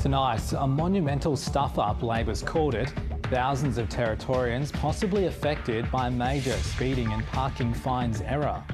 Tonight, a monumental stuff-up, Labor's called it. Thousands of Territorians possibly affected by major speeding and parking fines error.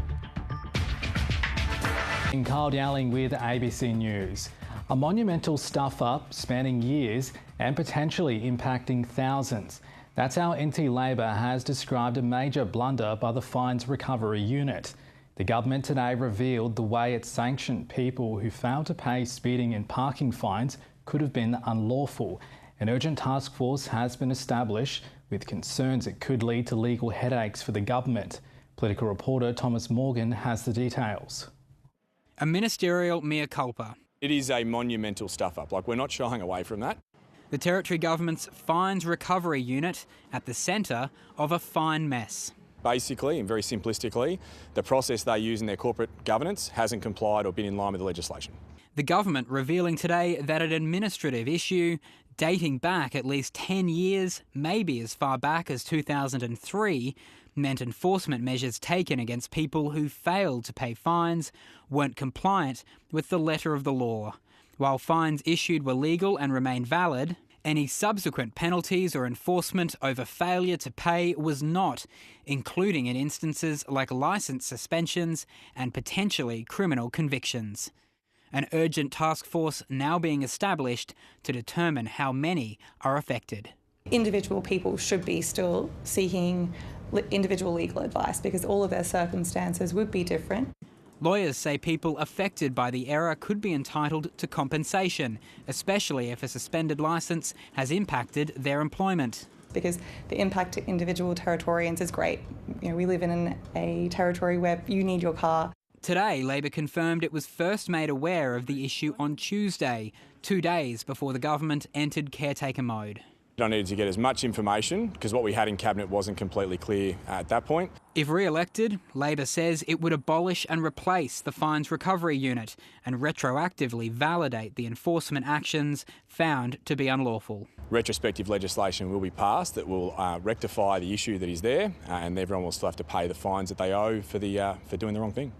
In Carl Dowling with ABC News. A monumental stuff-up spanning years and potentially impacting thousands. That's how NT Labor has described a major blunder by the Fines Recovery Unit. The government today revealed the way it sanctioned people who failed to pay speeding and parking fines could have been unlawful. An urgent task force has been established with concerns it could lead to legal headaches for the government. Political reporter Thomas Morgan has the details. A ministerial mea culpa. It is a monumental stuff-up. We're not shying away from that. The Territory Government's Fines Recovery Unit at the centre of a fine mess. Basically, and very simplistically, the process they use in their corporate governance hasn't complied or been in line with the legislation. The government revealing today that an administrative issue dating back at least 10 years, maybe as far back as 2003, meant enforcement measures taken against people who failed to pay fines weren't compliant with the letter of the law. While fines issued were legal and remained valid, any subsequent penalties or enforcement over failure to pay was not, including in instances like licence suspensions and potentially criminal convictions. An urgent task force now being established to determine how many are affected. Individual people should be still seeking individual legal advice because all of their circumstances would be different. Lawyers say people affected by the error could be entitled to compensation, especially if a suspended licence has impacted their employment. Because the impact to individual Territorians is great. We live in a territory where you need your car. Today, Labor confirmed it was first made aware of the issue on Tuesday, 2 days before the government entered caretaker mode. I needed to get as much information because what we had in Cabinet wasn't completely clear at that point. If re-elected, Labor says it would abolish and replace the Fines Recovery Unit and retroactively validate the enforcement actions found to be unlawful. Retrospective legislation will be passed that will rectify the issue that is there, and everyone will still have to pay the fines that they owe for doing the wrong thing.